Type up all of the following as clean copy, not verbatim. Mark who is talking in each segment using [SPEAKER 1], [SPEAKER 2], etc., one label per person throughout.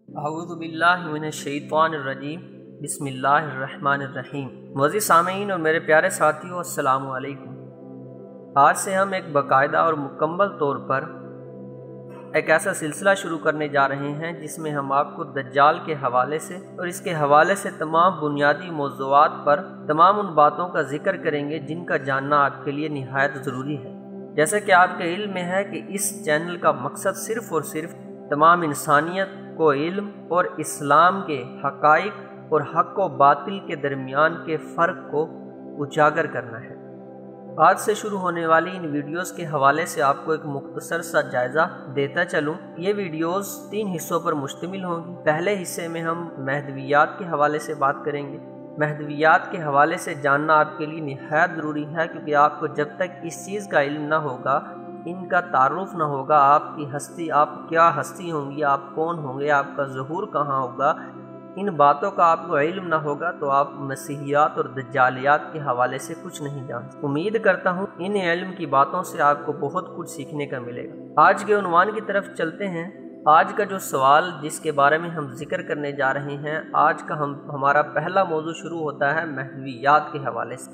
[SPEAKER 1] اعوذ باللہ من الشیطان الرجیم بسم اللہ الرحمن الرحیم۔ معزز سامعین اور میرے پیارے ساتھیوں، السلام علیکم۔ آج سے ہم ایک باقاعدہ اور مکمل طور پر ایک ایسا سلسلہ شروع کرنے جا رہے ہیں جس میں ہم آپ کو دجال کے حوالے سے اور اس کے حوالے سے تمام بنیادی موضوعات پر تمام ان باتوں کا ذکر کریں گے جن کا جاننا آپ کے لیے نہایت ضروری ہے۔ جیسا کہ آپ کے علم میں ہے کہ اس چینل کا مقصد صرف اور صرف تمام انسانیت کو علم اور اسلام کے حقائق اور حق و باطل کے درمیان کے فرق کو اجاگر کرنا ہے۔ آج سے شروع ہونے والی ان ویڈیوز کے حوالے سے آپ کو ایک مختصر سا جائزہ دیتا چلوں۔ یہ ویڈیوز 3 حصوں پر مشتمل ہوں گی۔ پہلے حصے میں ہم مہدویات کے حوالے سے بات کریں گے۔ مہدویات کے حوالے سے جاننا آپ کے لیے نہایت ضروری ہے، کیونکہ آپ کو جب تک اس چیز کا علم نہ ہوگا، ان کا تعارف نہ ہوگا، آپ کی ہستی، آپ کیا ہستی ہوں گی، آپ کون ہوں گے، آپ کا ظہور کہاں ہوگا، ان باتوں کا آپ کو علم نہ ہوگا تو آپ مسیحیات اور دجالیات کے حوالے سے کچھ نہیں جانتے۔ امید کرتا ہوں ان علم کی باتوں سے آپ کو بہت کچھ سیکھنے کا ملے گا۔ آج کے عنوان کی طرف چلتے ہیں۔ آج کا جو سوال جس کے بارے میں ہم ذکر کرنے جا رہے ہیں، آج کا ہمارا پہلا موضوع شروع ہوتا ہے مہدویات کے حوالے سے۔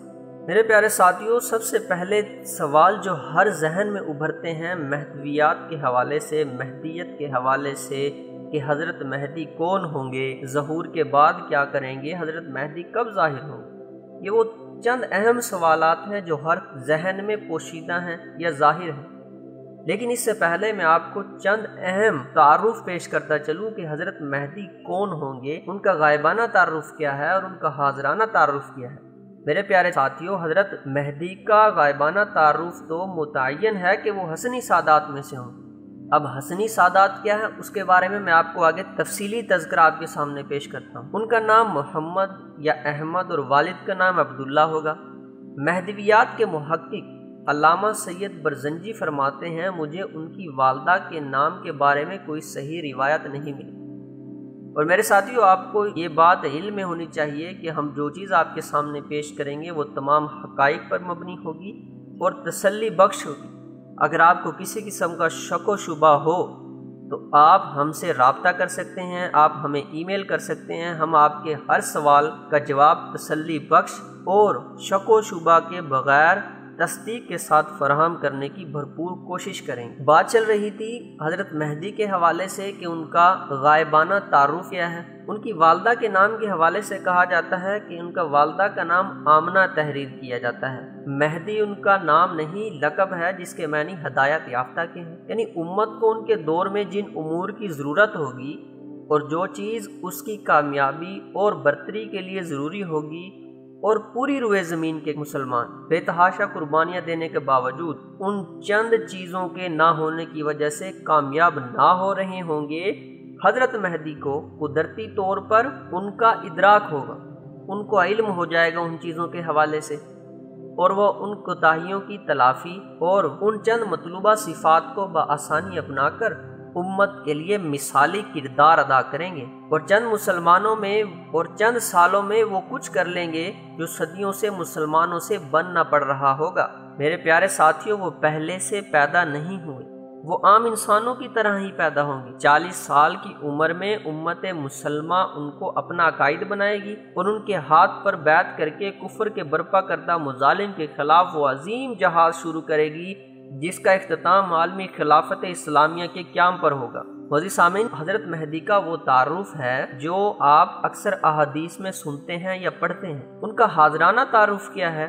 [SPEAKER 1] میرے پیارے ساتھیوں، سب سے پہلے سوال جو ہر ذہن میں ابھرتے ہیں مہدویات کے حوالے سے، مہدیت کے حوالے سے کہ حضرت مہدی کون ہوں گے، ظہور کے بعد کیا کریں گے، حضرت مہدی کب ظاہر ہوں گے، یہ وہ چند اہم سوالات ہیں جو ہر ذہن میں پوشیدہ ہیں یا ظاہر ہیں۔ لیکن اس سے پہلے میں آپ کو چند اہم تعارف پیش کرتا چلوں کہ حضرت مہدی کون ہوں گے، ان کا غائبانہ تعارف کیا ہے اور ان کا حاضرانہ تعارف کیا ہے۔ میرے پیارے ساتھیوں، حضرت مہدی کا غائبانہ تعارف تو متعین ہے کہ وہ حسنی سادات میں سے ہوں۔ اب حسنی سادات کیا ہے اس کے بارے میں آپ کو آگے تفصیلی تذکرہ آپ کے سامنے پیش کرتا ہوں۔ ان کا نام محمد یا احمد اور والد کا نام عبداللہ ہوگا۔ مہدویات کے محقق علامہ سید برزنجی فرماتے ہیں، مجھے ان کی والدہ کے نام کے بارے میں کوئی صحیح روایت نہیں ملی۔ اور میرے ساتھیوں، آپ کو یہ بات علم میں ہونی چاہیے کہ ہم جو چیز آپ کے سامنے پیش کریں گے وہ تمام حقائق پر مبنی ہوگی اور تسلی بخش ہوگی۔ اگر آپ کو کسی قسم کا شک و شبہ ہو تو آپ ہم سے رابطہ کر سکتے ہیں، آپ ہمیں ای میل کر سکتے ہیں، ہم آپ کے ہر سوال کا جواب تسلی بخش اور شک و شبہ کے بغیر تصدیق کے ساتھ فراہم کرنے کی بھرپور کوشش کریں گے۔ بات چل رہی تھی حضرت مہدی کے حوالے سے کہ ان کا غائبانہ تعارف کیا ہے۔ ان کی والدہ کے نام کے حوالے سے کہا جاتا ہے کہ ان کا والدہ کا نام آمنہ تحریر کیا جاتا ہے۔ مہدی ان کا نام نہیں، لقب ہے جس کے معنی ہدایت یافتہ کے ہیں، یعنی امت کو ان کے دور میں جن امور کی ضرورت ہوگی اور جو چیز اس کی کامیابی اور برتری کے لیے ضروری ہوگی، اور پوری روئے زمین کے مسلمان بے تحاشا قربانیاں دینے کے باوجود ان چند چیزوں کے نہ ہونے کی وجہ سے کامیاب نہ ہو رہے ہوں گے، حضرت مہدی کو قدرتی طور پر ان کا ادراک ہوگا، ان کو علم ہو جائے گا ان چیزوں کے حوالے سے، اور وہ ان کوتاہیوں کی تلافی اور ان چند مطلوبہ صفات کو بآسانی اپنا کر امت کے لیے مثالی کردار ادا کریں گے، اور چند مسلمانوں میں اور چند سالوں میں وہ کچھ کر لیں گے جو صدیوں سے مسلمانوں سے بننا پڑ رہا ہوگا۔ میرے پیارے ساتھیوں، وہ پہلے سے پیدا نہیں ہوئے، وہ عام انسانوں کی طرح ہی پیدا ہوں گے۔ 40 سال کی عمر میں امت مسلمہ ان کو اپنا قائد بنائے گی اور ان کے ہاتھ پر بیعت کر کے کفر کے برپا کردہ مظالم کے خلاف وہ عظیم جہاد شروع کرے گی جس کا اختتام عالمی خلافت اسلامیہ کے قیام پر ہوگا۔ معزز سامعین، حضرت مہدی کا وہ تعارف ہے جو آپ اکثر احادیث میں سنتے ہیں یا پڑھتے ہیں۔ ان کا حاضرانہ تعارف کیا ہے،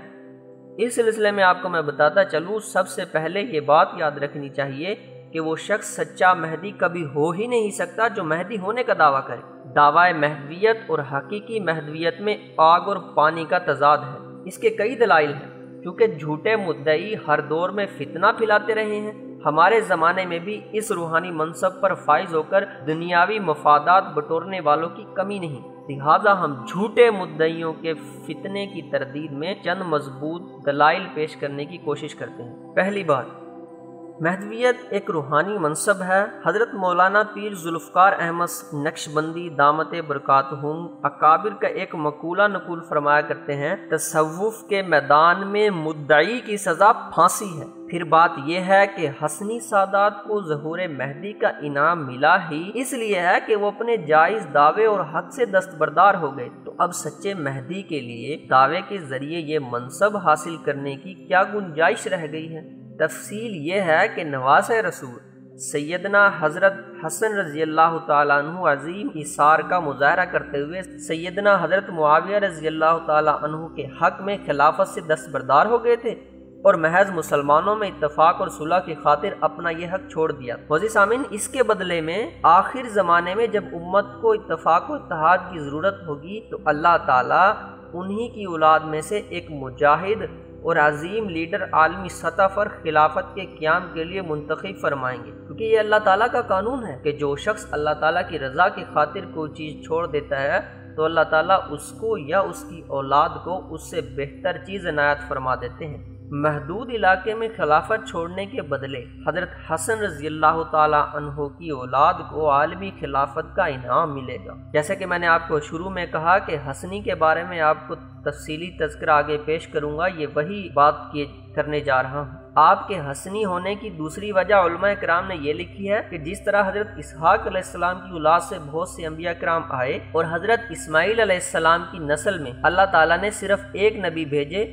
[SPEAKER 1] اس سلسلے میں آپ کو میں بتاتا چلوں۔ سب سے پہلے یہ بات یاد رکھنی چاہیے کہ وہ شخص سچا مہدی کبھی ہو ہی نہیں سکتا جو مہدی ہونے کا دعویٰ کرے۔ دعویٰ مہدویت اور حقیقی مہدویت میں آگ اور پانی کا تضاد ہے۔ اس کے کئی دلائل ہیں، کیونکہ جھوٹے مدعی ہر دور میں فتنہ پھیلاتے رہے ہیں۔ ہمارے زمانے میں بھی اس روحانی منصب پر فائز ہو کر دنیاوی مفادات بٹورنے والوں کی کمی نہیں، لہٰذا ہم جھوٹے مدعیوں کے فتنے کی تردید میں چند مضبوط دلائل پیش کرنے کی کوشش کرتے ہیں۔ پہلی بات، مہدویت ایک روحانی منصب ہے۔ حضرت مولانا پیر ذوالفقار احمد نقشبندی دامت برکاتہم اکابر کا ایک مقولہ نقول فرمایا کرتے ہیں، تصوف کے میدان میں مدعی کی سزا پھانسی ہے۔ پھر بات یہ ہے کہ حسنی سادات کو ظہور مہدی کا انعام ملا ہی اس لیے ہے کہ وہ اپنے جائز دعوے اور حق سے دستبردار ہو گئے، تو اب سچے مہدی کے لیے دعوے کے ذریعے یہ منصب حاصل کرنے کی کیا گنجائش رہ گئی ہے؟ تفصیل یہ ہے کہ نواز رسول سیدنا حضرت حسن رضی اللہ تعالیٰ عنہ عظیم ایثار کا مظاہرہ کرتے ہوئے سیدنا حضرت معاویہ رضی اللہ تعالیٰ عنہ کے حق میں خلافت سے دستبردار ہو گئے تھے اور محض مسلمانوں میں اتفاق اور صلح کی خاطر اپنا یہ حق چھوڑ دیا۔ معزز سامعین، اس کے بدلے میں آخر زمانے میں جب امت کو اتفاق و اتحاد کی ضرورت ہوگی تو اللہ تعالیٰ انہی کی اولاد میں سے ایک مجاہد اور عظیم لیڈر عالمی سطح پر خلافت کے قیام کے لیے منتخب فرمائیں گے، کیونکہ یہ اللہ تعالیٰ کا قانون ہے کہ جو شخص اللہ تعالیٰ کی رضا کی خاطر کوئی چیز چھوڑ دیتا ہے تو اللہ تعالیٰ اس کو یا اس کی اولاد کو اس سے بہتر چیز عنایت فرما دیتے ہیں۔ محدود علاقے میں خلافت چھوڑنے کے بدلے حضرت حسن رضی اللہ تعالیٰ عنہ کی اولاد کو عالمی خلافت کا انعام ملے گا۔ جیسے کہ میں نے آپ کو شروع میں کہا کہ حسنی کے بارے میں آپ کو تفصیلی تذکرہ آگے پیش کروں گا، یہ وہی بات کرنے جا رہا ہوں۔ آپ کے حسنی ہونے کی دوسری وجہ علماء کرام نے یہ لکھی ہے کہ جس طرح حضرت اسحاق علیہ السلام کی اولاد سے بہت سے انبیاء کرام آئے اور حضرت اسماعیل علیہ السلام کی نسل میں اللہ تعالیٰ نے صرف ایک نبی بھیجے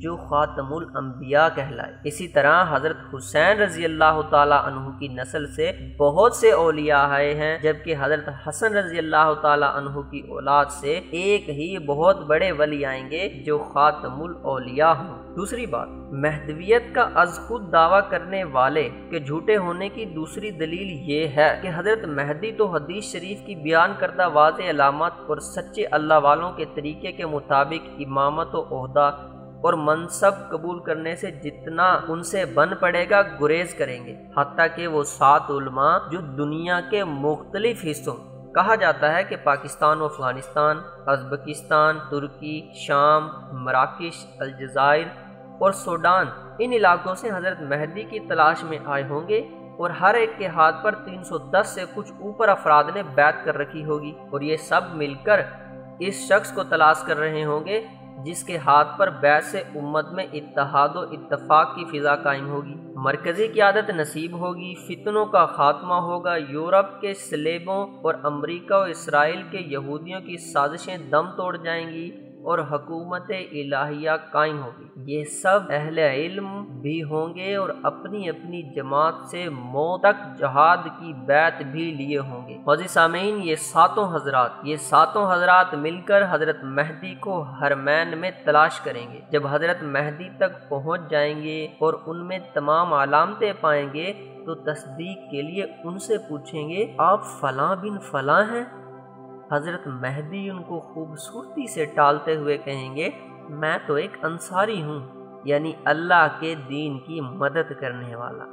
[SPEAKER 1] جو خاتم الانبیاء کہلائے، اسی طرح حضرت حسین رضی اللہ تعالیٰ عنہ کی نسل سے بہت سے اولیاء آئے ہیں، جبکہ حضرت حسن رضی اللہ تعالیٰ عنہ کی اولاد سے ایک ہی بہت بڑے ولی آئیں گے جو خاتم الاولیاء ہوں۔ دوسری بات، مہدویت کا از خود دعویٰ کرنے والے کے جھوٹے ہونے کی دوسری دلیل یہ ہے کہ حضرت مہدی تو حدیث شریف کی بیان کردہ واضح علامات اور سچے اللہ والوں کے طریقے کے مطابق امامت و عہدہ اور منصب قبول کرنے سے جتنا ان سے بن پڑے گا گریز کریں گے، حتیٰ کہ وہ 7 علماء جو دنیا کے مختلف حصوں کہا جاتا ہے کہ پاکستان و افغانستان، ازبکستان، ترکی، شام، مراکش، الجزائر اور سوڈان، ان علاقوں سے حضرت مہدی کی تلاش میں آئے ہوں گے اور ہر ایک کے ہاتھ پر 310 سے کچھ اوپر افراد نے بیعت کر رکھی ہوگی اور یہ سب مل کر اس شخص کو تلاش کر رہے ہوں گے جس کے ہاتھ پر بیعت سے امت میں اتحاد و اتفاق کی فضا قائم ہوگی، مرکزی قیادت نصیب ہوگی، فتنوں کا خاتمہ ہوگا، یورپ کے صلیبوں اور امریکہ و اسرائیل کے یہودیوں کی سازشیں دم توڑ جائیں گی اور حکومت الہیہ قائم ہوگی۔ یہ سب اہل علم بھی ہوں گے اور اپنی اپنی جماعت سے موت تک جہاد کی بیعت بھی لیے ہوں گے۔ معزز سامعین، یہ ساتوں حضرات مل کر حضرت مہدی کو حرمین میں تلاش کریں گے۔ جب حضرت مہدی تک پہنچ جائیں گے اور ان میں تمام علامتیں پائیں گے تو تصدیق کے لیے ان سے پوچھیں گے، آپ فلاں بن فلاں ہیں؟ حضرت مہدی ان کو خوبصورتی سے ٹالتے ہوئے کہیں گے، میں تو ایک انصاری ہوں، یعنی اللہ کے دین کی مدد کرنے والا،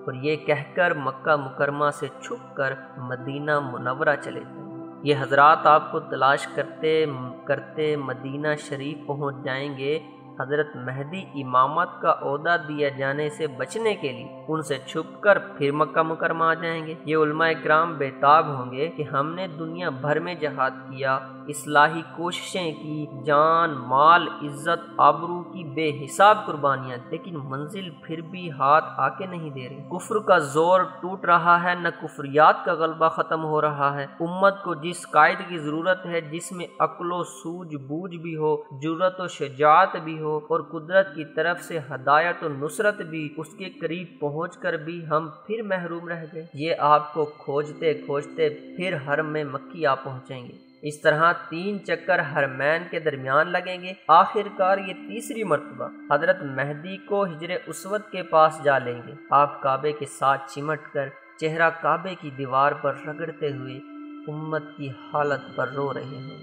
[SPEAKER 1] اور یہ کہہ کر مکہ مکرمہ سے چھپ کر مدینہ منورہ چلے جائیں۔ یہ حضرات آپ کو تلاش کرتے کرتے مدینہ شریف پہنچ جائیں گے۔ حضرت مہدی امامت کا عہدہ دیا جانے سے بچنے کے لیے ان سے چھپ کر پھر مکہ مکرمہ آ جائیں گے۔ یہ علماء کرام بےتاب ہوں گے کہ ہم نے دنیا بھر میں جہاد کیا، اصلاحی کوششیں کی، جان مال عزت آبرو کی بے حساب قربانیاں، لیکن منزل پھر بھی ہاتھ آ کے نہیں دے رہی۔ کفر کا زور ٹوٹ رہا ہے، نہ کفریات کا غلبہ ختم ہو رہا ہے۔ امت کو جس قائد کی ضرورت ہے جس میں عقل و سوجھ بوجھ بھی ہو، جرأت و شجاعت بھی ہو اور قدرت کی طرف سے ہدایت و نصرت بھی، اس کے قریب پہنچ کر بھی ہم پھر محروم رہ گئے۔ یہ آپ کو کھوجتے کھوجتے پھر حرم میں مکی آ پہنچیں گے۔ اس طرح 3 چکر حرمین کے درمیان لگیں گے۔ آخر کار یہ تیسری مرتبہ حضرت مہدی کو ہجر اسود کے پاس جا لیں گے۔ آپ کعبے کے ساتھ چمٹ کر چہرہ کعبے کی دیوار پر رگڑتے ہوئے امت کی حالت پر رو رہے ہیں۔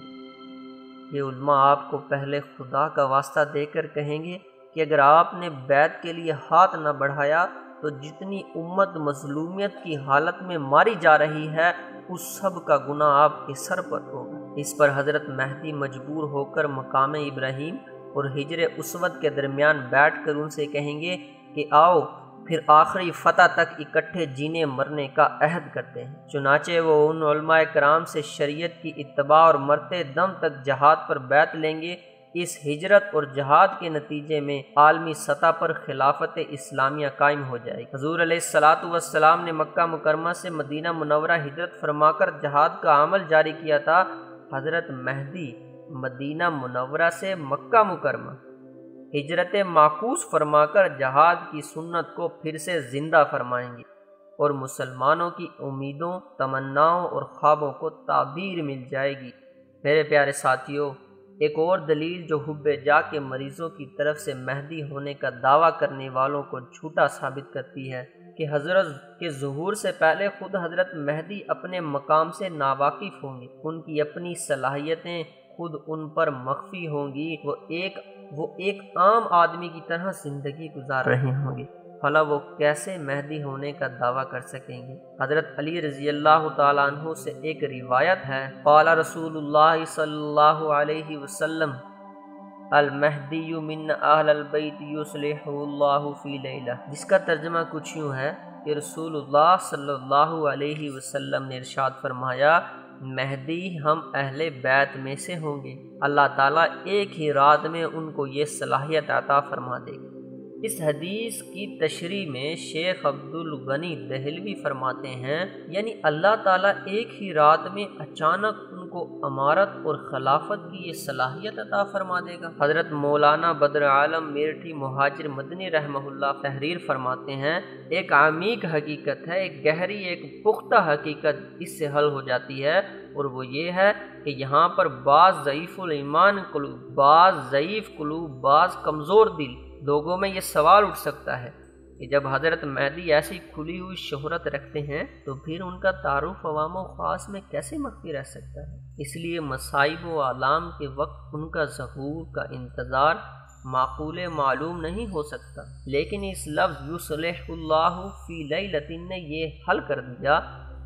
[SPEAKER 1] یہ علماء آپ کو پہلے خدا کا واسطہ دے کر کہیں گے کہ اگر آپ نے بیعت کے لیے ہاتھ نہ بڑھایا تو جتنی امت مظلومیت کی حالت میں ماری جا رہی ہے اس سب کا گناہ آپ کے سر پر ہوگا۔ اس پر حضرت مہدی مجبور ہو کر مقام ابراہیم اور ہجر اسود کے درمیان بیٹھ کر ان سے کہیں گے کہ آؤ پھر آخری فتح تک اکٹھے جینے مرنے کا عہد کرتے ہیں۔ چنانچہ وہ ان علماء کرام سے شریعت کی اتباع اور مرتے دم تک جہاد پر بیعت لیں گے۔ اس ہجرت اور جہاد کے نتیجے میں عالمی سطح پر خلافت اسلامیہ قائم ہو جائے گی۔ حضور علیہ الصلاۃ والسلام نے مکہ مکرمہ سے مدینہ منورہ ہجرت فرما کر جہاد کا عمل جاری کیا تھا۔ حضرت مہدی مدینہ منورہ سے مکہ مکرمہ ہجرت معکوس فرما کر جہاد کی سنت کو پھر سے زندہ فرمائیں گے اور مسلمانوں کی امیدوں، تمناؤں اور خوابوں کو تعبیر مل جائے گی۔ میرے پیارے ساتھیوں، ایک اور دلیل جو حب جا کے مریضوں کی طرف سے مہدی ہونے کا دعویٰ کرنے والوں کو جھوٹا ثابت کرتی ہے کہ حضرت کے ظہور سے پہلے خود حضرت مہدی اپنے مقام سے ناواقف ہوں گے، ان کی اپنی صلاحیتیں خود ان پر مخفی ہوں گی، وہ ایک عام آدمی کی طرح زندگی گزار رہے ہوں گے، بھلا وہ کیسے مہدی ہونے کا دعویٰ کر سکیں گے؟ حضرت علی رضی اللہ تعالیٰ عنہ سے ایک روایت ہے، قال رسول اللہ صلی اللہ علیہ وسلم المہدی من اہل البیت یصلح اللہ فی لیلہ، جس کا ترجمہ کچھ یوں ہے کہ رسول اللہ صلی اللہ علیہ وسلم نے ارشاد فرمایا، مہدی ہم اہل بیت میں سے ہوں گے، اللہ تعالیٰ ایک ہی رات میں ان کو یہ صلاحیت عطا فرما دے گی۔ اس حدیث کی تشریح میں شیخ عبد الغنی دہلوی فرماتے ہیں، یعنی اللہ تعالیٰ ایک ہی رات میں اچانک ان کو امارت اور خلافت کی یہ صلاحیت عطا فرما دے گا۔ حضرت مولانا بدر عالم میرٹھی مہاجر مدنی رحمہ اللہ تحریر فرماتے ہیں، ایک عمیق حقیقت ہے، ایک گہری، ایک پختہ حقیقت اس سے حل ہو جاتی ہے، اور وہ یہ ہے کہ یہاں پر بعض ضعیف الایمان قلوب، بعض ضعیف قلوب، بعض کمزور دل لوگوں میں یہ سوال اٹھ سکتا ہے کہ جب حضرت مہدی ایسی کھلی ہوئی شہرت رکھتے ہیں تو پھر ان کا تعارف عوام و خاص میں کیسے مخفی رہ سکتا ہے؟ اس لیے مصائب و آلام کے وقت ان کا ظہور کا انتظار معقول معلوم نہیں ہو سکتا، لیکن اس لفظ یصلح اللہ فی لیلۃ نے یہ حل کر دیا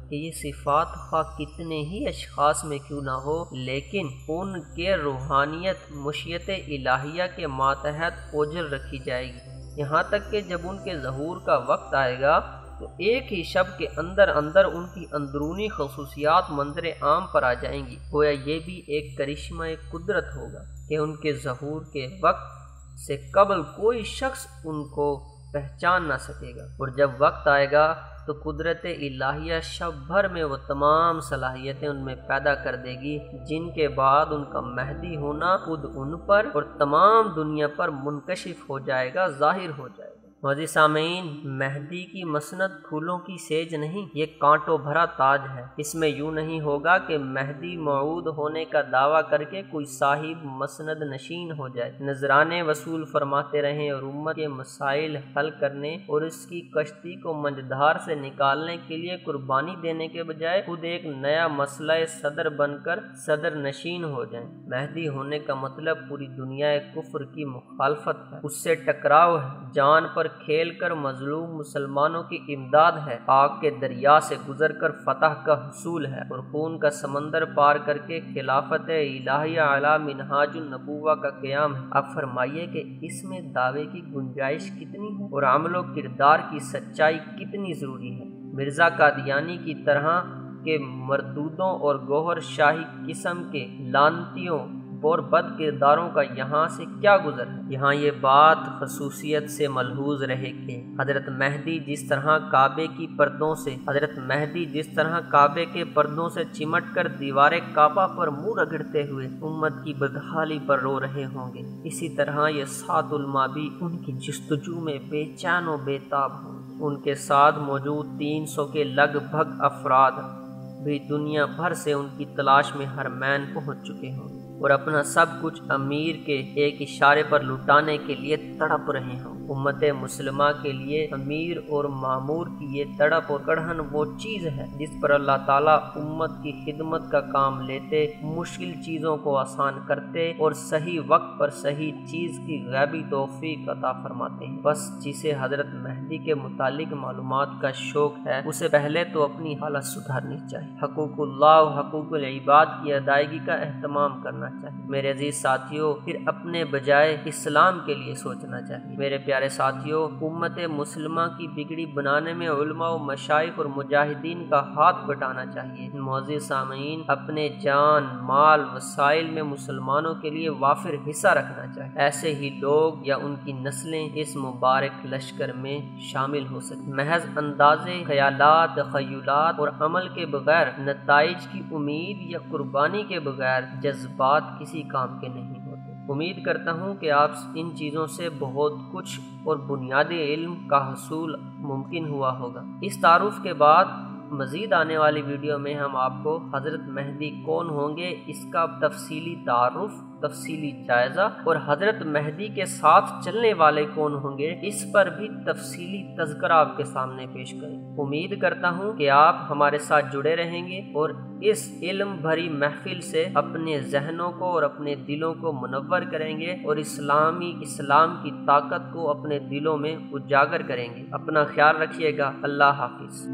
[SPEAKER 1] کہ یہ صفات خواہ کتنے ہی اشخاص میں کیوں نہ ہو، لیکن ان کے روحانیت مشیت الہیہ کے ماتحت اوجل رکھی جائے گی، یہاں تک کہ جب ان کے ظہور کا وقت آئے گا تو ایک ہی شب کے اندر ان کی اندرونی خصوصیات منظر عام پر آ جائیں گی۔ گویا یہ بھی ایک کرشمہ قدرت ہوگا کہ ان کے ظہور کے وقت سے قبل کوئی شخص ان کو پہچان نہ سکے گا، اور جب وقت آئے گا تو قدرت الہیہ شب بھر میں وہ تمام صلاحیتیں ان میں پیدا کر دے گی جن کے بعد ان کا مہدی ہونا خود ان پر اور تمام دنیا پر منکشف ہو جائے گا، ظاہر ہو جائے گا۔ معزز سامعین، مہدی کی مسند پھولوں کی سیج نہیں، یہ کانٹوں بھرا تاج ہے۔ اس میں یوں نہیں ہوگا کہ مہدی موعود ہونے کا دعویٰ کر کے کوئی صاحب مسند نشین ہو جائے، نذرانے وصول فرماتے رہیں اور امت کے مسائل حل کرنے اور اس کی کشتی کو منجدھار سے نکالنے کے لیے قربانی دینے کے بجائے خود ایک نیا مسئلہ صدر بن کر صدر نشین ہو جائیں۔ مہدی ہونے کا مطلب پوری دنیا کفر کی مخالفت ہے، اس سے ٹکراؤ ہے، جان پر کھیل کر مظلوم مسلمانوں کی امداد ہے، آگ کے دریا سے گزر کر فتح کا حصول ہے، اور خون کا سمندر پار کر کے خلافت الہیہ علی منہاج النبوہ کا قیام ہے۔ اب فرمائیے کہ اس میں دعوے کی گنجائش کتنی ہے اور عمل و کردار کی سچائی کتنی ضروری ہے۔ مرزا قادیانی کی طرح کے مردودوں اور گوہر شاہی قسم کے لانتیوں اور بد کرداروں کا یہاں سے کیا گزر ہے؟ یہاں یہ بات خصوصیت سے ملحوظ رہے کہ حضرت مہدی جس طرح کعبے کے پردوں سے چمٹ کر دیوار کعبہ پر منہ رگڑتے ہوئے امت کی بدحالی پر رو رہے ہوں گے، اسی طرح یہ 7 علماء بھی ان کی جستجو میں بے چین و بے تاب ہوں گے۔ ان کے ساتھ موجود 300 کے لگ بھگ افراد بھی دنیا بھر سے ان کی تلاش میں حرمین پہنچ چکے ہوں گے اور اپنا سب کچھ امیر کے ایک اشارے پر لٹانے کے لیے تڑپ رہے ہوں۔ امت مسلمہ کے لیے امیر اور معمور کی یہ تڑپ اور کڑہن وہ چیز ہے جس پر اللہ تعالیٰ امت کی خدمت کا کام لیتے، مشکل چیزوں کو آسان کرتے اور صحیح وقت پر صحیح چیز کی غیبی توفیق عطا فرماتے ہیں۔ بس جسے حضرت مہدی کے متعلق معلومات کا شوق ہے اسے پہلے تو اپنی حالت سدھارنی چاہیے، حقوق اللہ و حقوق العباد کی ادائیگی کا اہتمام کرنا چاہیے۔ میرے عزیز ساتھیوں، پھر اپنے بجائے اسلام کے لیے سوچنا چاہیے۔ میرے پیارے ساتھیوں، امت مسلمہ کی بگڑی بنانے میں علماء و مشائخ اور مجاہدین کا ہاتھ بٹانا چاہیے۔ معزز سامعین، اپنے جان، مال، وسائل میں مسلمانوں کے لیے وافر حصہ رکھنا چاہیے۔ ایسے ہی لوگ یا ان کی نسلیں اس مبارک لشکر میں شامل ہو سکیں۔ محض اندازے، خیالات، تخیلات اور عمل کے بغیر، نتائج کی امید یا قربانی کے بغیر جذبات کسی کام کے نہیں ہوتے۔ امید کرتا ہوں کہ آپ ان چیزوں سے بہت کچھ اور بنیادی علم کا حصول ممکن ہوا ہوگا۔ اس تعارف کے بعد مزید آنے والی ویڈیو میں ہم آپ کو حضرت مہدی کون ہوں گے اس کا تفصیلی تعارف، تفصیلی جائزہ اور حضرت مہدی کے ساتھ چلنے والے کون ہوں گے اس پر بھی تفصیلی تذکرہ آپ کے سامنے پیش کریں۔ امید کرتا ہوں کہ آپ ہمارے ساتھ جڑے رہیں گے اور اس علم بھری محفل سے اپنے ذہنوں کو اور اپنے دلوں کو منور کریں گے اور اسلام کی طاقت کو اپنے دلوں میں اجاگر کریں گے۔ اپنا خیال رکھیے گا۔ اللہ حافظ۔